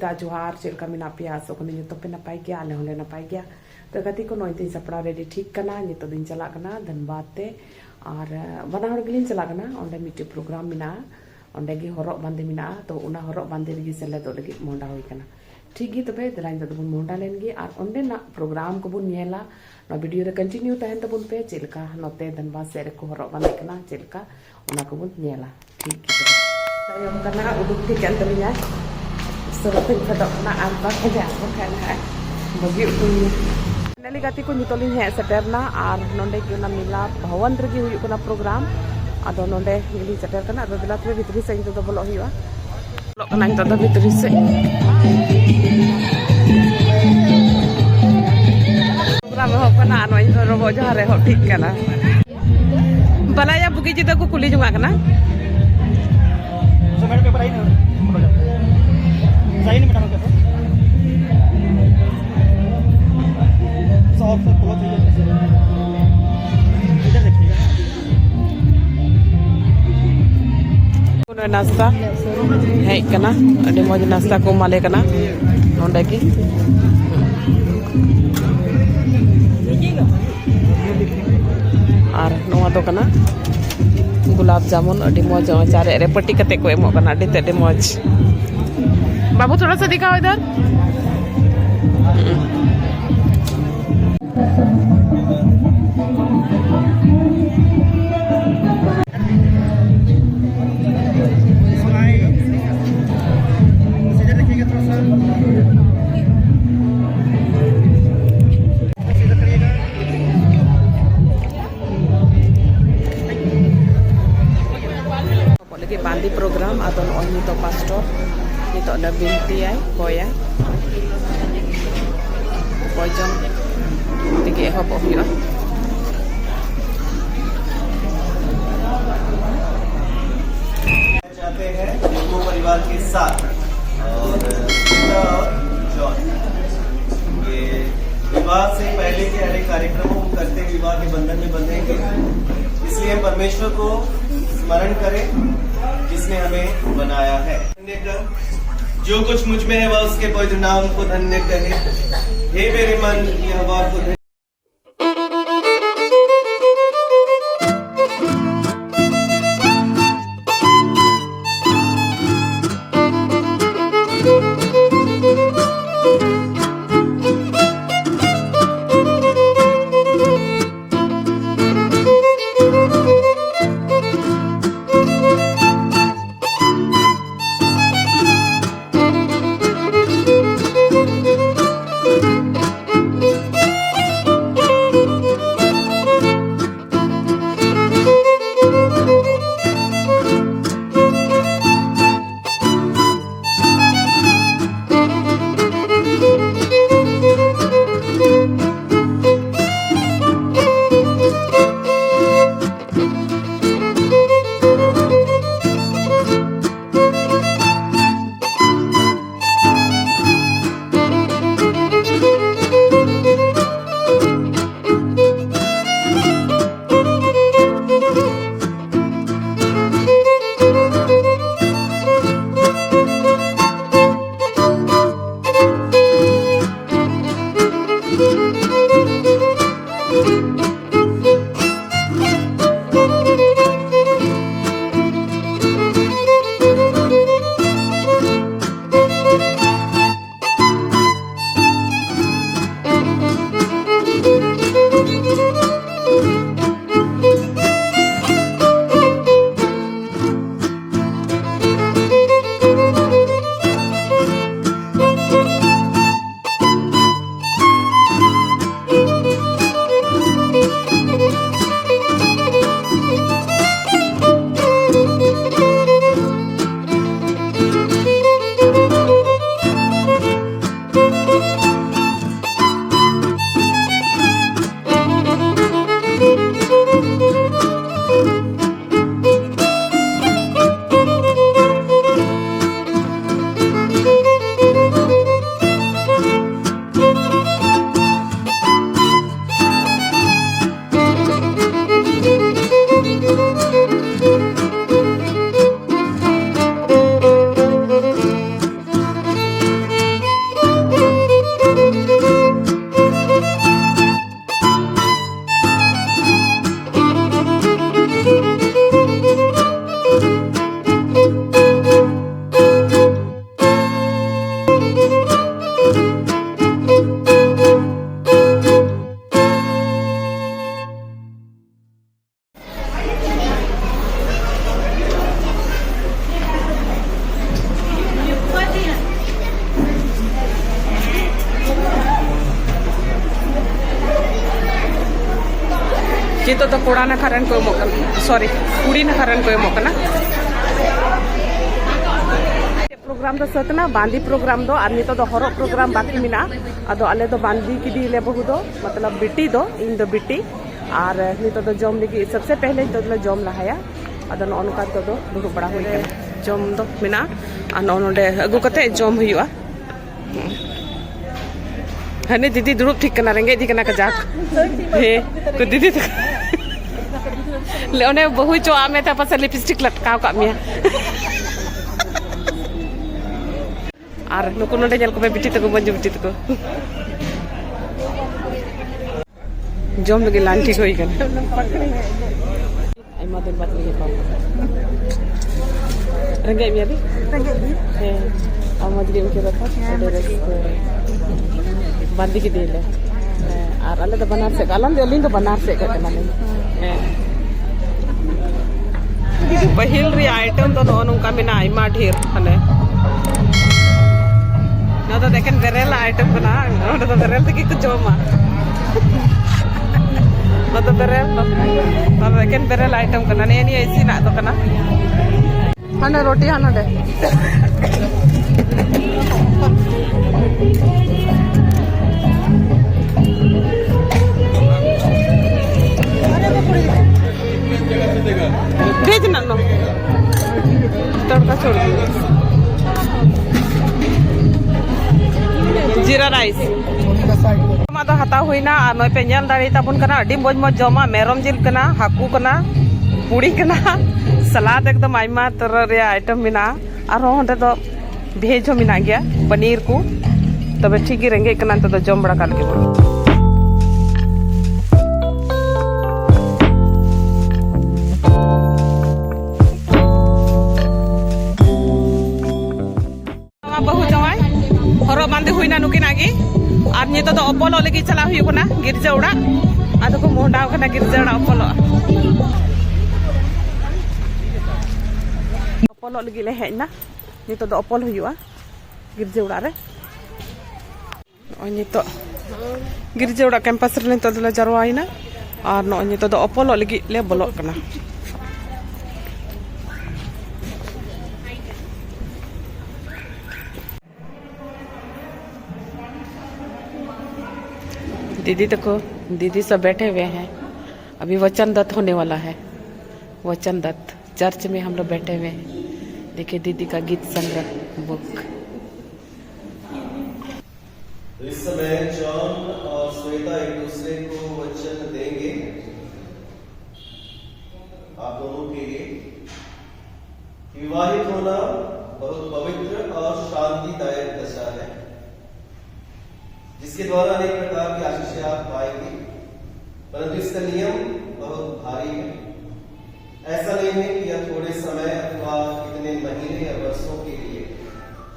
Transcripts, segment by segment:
सेता जोहार चलका मेना पे आसोकनी जो पे नपाई गया आले होले नपाई गया तो गति को नोई तीन सपड़ा रेडी ठीक करना नितो दिन चला करना धनबाद ते और बना हर गिलिन चला करना ओंडे मिट्टी प्रोग्राम मिना ओंडे गी हरक बांधे मिना तो उना हरक बांधे लगी सेले दो लगी मोंडा हुई करना ठीक गी तबे दलाइन तो बुन मोंडा लेनगी और ओंडे ना प्रोग्राम को बुन नेला ना वीडियो रे कंटिन्यू तहन तो बुन पे चलका नोते धनबाद से को हरक बांधे करना चलका उना को बुन नेला ठीक गी तबे तायम करना उडुक ठीक kan telinya serating pedok na apa aja bukan bagi utunya nali gati ko nitolin he seterna ar nonde guna mila bhawan regi huyu kana program ado nonde gili seter kana ado dila tebe bitri se into bolok hiwa bolok kana into da bitri se program ho kana ano into robo jare ho tik kana balaya bugi jida ko kuli junga kana so madam paper aina sign में डाल के soft cloth है इधर देखिएगा कोनो नाश्ता है कना अडे मौज नाश्ता को माले कना नोंडे की और नोवा तो कना गुलाब जामुन अडे मौज चारे रे पट्टी कते को एमो कना अडे मौज बाबू थोड़ा सा दिखाओ इधर lagi bandi program atau oni to pastor itu ada binti ay boya pojong tiga hop of you चाहते हैं डेंगू परिवार के साथ और जॉन ये विवाह से पहले के हर एक कार्यक्रमों को करते विवाह के बंधन में बंधेंगे इसलिए हम परमेश्वर को स्मरण करें जिसने हमें बनाया है जो कुछ मुझ में है वह उसके पवित्र नाम को धन्य करे हे मेरे मन यह बात को नितो तो कोड़ा ना खरन को मोकन सॉरी कुड़ी ना खरन को मोकना प्रोग्राम दो सतना बांदी प्रोग्राम दो और नितो दो हरो प्रोग्राम बाकी मिना अदो अले दो बांदी की दी ले बहु दो मतलब बिटी दो इन दो बिटी और नितो दो जॉम लगी सबसे पहले तो दो जॉम लहाया अदो नोनका तो दो दुरु बड़ा हुई जॉम दो मिना और नोनोडे अगु कते जॉम हुआ हने दीदी दुरुप ठीक करना रेंगे दी करना कजाक हे को दीदी ले ओने बहु चो आमे था पस लिपस्टिक लटकाव का मिया आर नुको नोडे जल को पे बिटी तको बंजु बिटी तको जॉम लगे लांटी होई कन आइमा दिन बात लगे पाओ रेंगे मिया दी हे आमदरी उके रखा एड्रेस बांदी की दिले और अल्ले तो बनार से अलन दे लिंग तो बनार से के माने पहिल री आइटम तो नोनका मिना आइमा ढेर हने न तो देखें बेरेल आइटम बना न तो बेरेल तक कुछ जोमा न तो बेरेल न देखें बेरेल आइटम करना ने ऐसी ना तो करना हने रोटी हने दे भेज ना नो तड़का छोड़ जीरा राइस तो हता हुईना नय पे नेल दाड़ी ताबुन कना अडी मज मज जमा मेरम जिल कना हाकू कना पुड़ी कना सलाद एकदम आइमा तरह रे आइटम मिना और होंडे तो भेज हो मिना गया पनीर को तबे ठीक ही रेंगे कना तो जम बड़ा काल के बहु जवाई हरो बांधे हुईना नुकिन आगे और नितो तो अपोलो लगी चला हुई कना गिरजा उड़ा आदो को मोंडाव कना गिरजा उड़ा अपोलो लगी ले हेना नितो तो अपोलो हुआ गिरजा उड़ा रे और नितो गिरजा उड़ा कैंपस रे नितो तो जरवाइना और नो नितो तो अपोलो लगी ले बोलो कना दीदी देखो दीदी सब बैठे हुए हैं अभी वचन दत्त होने वाला है वचन दत्त चर्च में हम लोग बैठे हुए हैं देखिए दीदी का गीत संग्रह बुक इस समय जॉन और श्वेता एक दूसरे को वचन देंगे आप दोनों के लिए विवाहित होना बहुत पवित्र और शांतिदायक दशा है जिसके द्वारा अनेक प्रकार की आशीषें आप पाएंगे परंतु इसका नियम बहुत भारी है ऐसा नहीं है कि यह थोड़े समय अथवा कितने महीने या वर्षों के लिए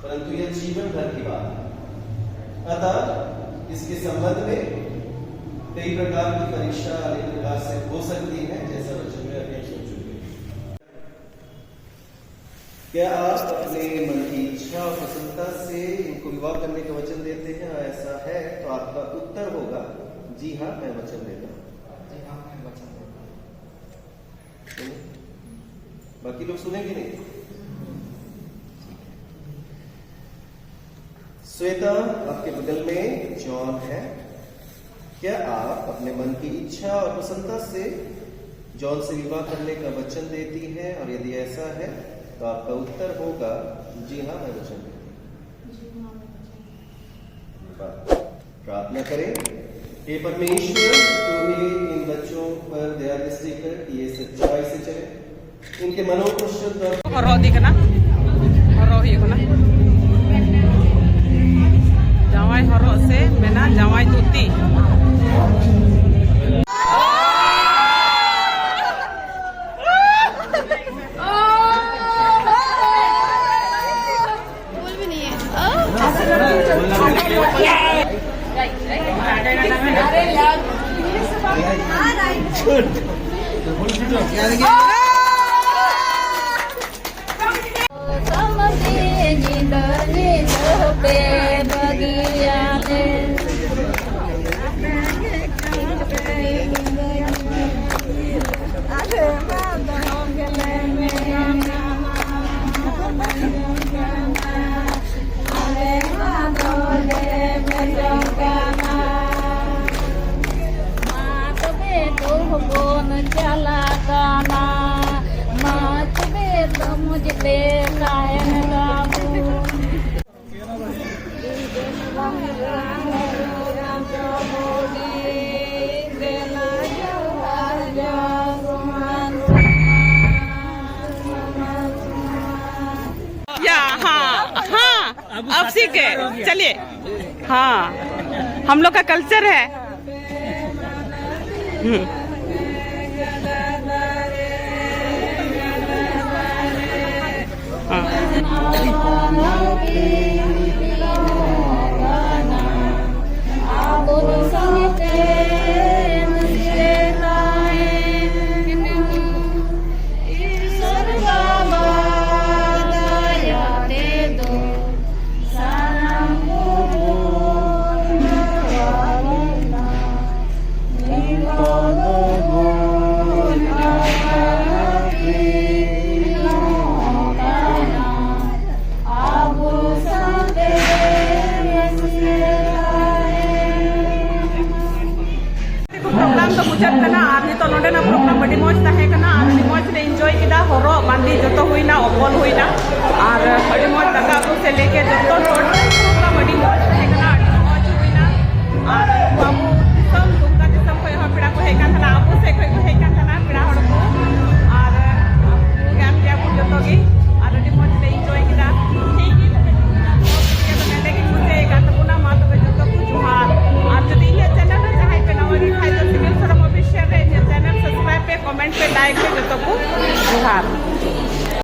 परंतु यह जीवन भर की बात है अतः इसके संबंध में कई प्रकार की परीक्षा अनेक प्रकार से हो सकती है जैसा वचन में अभी सोच चुके क्या आप अपने मन की इच्छा और प्रसन्नता से इनको विवाह करने का वचन देते हैं ऐसा है तो आपका उत्तर होगा जी हाँ मैं वचन देता हूँ जी हाँ मैं वचन देता हूँ बाकी लोग सुनेंगे नहीं श्वेता आपके बगल में जॉन है क्या आप अपने मन की इच्छा और प्रसन्नता से जॉन से विवाह करने का वचन देती हैं और यदि ऐसा है तो आपका उत्तर होगा जी हाँ मैं वचन देती हूँ प्रार्थना करें हे परमेश्वर तुम्हें इन बच्चों पर दया दृष्टि कर ये सच्चाई से चले इनके मनों को शुद्ध जावाई हरो से मेना जावाई धोती मुझे कायन बाबू या हाँ हाँ अब सीखे चलिए। हाँ हम लोग का कल्चर है। प्रोग्राम तो मुचाद करना और नितो नोडे ना प्रोग्राम बड़ी मौज तहे करना और बड़ी मौज ले एंजॉय किया हरो बांदी जो तो हुई ना ओपन हुई ना और बड़ी मौज दाका को से लेके जो तो प्रोग्राम बड़ी मौज तहे करना मौज हुई ना और बाबू सब दुका के सब कोई यहाँ पिड़ा को है का था आपको से कोई को है का था ना पिड़ा हड़ को और ज्ञान दिया को जो तो की और बड़ी मौज ले एंजॉय किया ठीक ही ये तो मैंने की कुछ एक आता पुना माँ तो जो तो कुछ हार और जो ये चैनल है जहाँ पे नवारी खाई तो सिविल सर्व ऑफिशियल है चैनल सब्सक्राइब पे कमेंट पे लाइक पे जो तो को जुहार।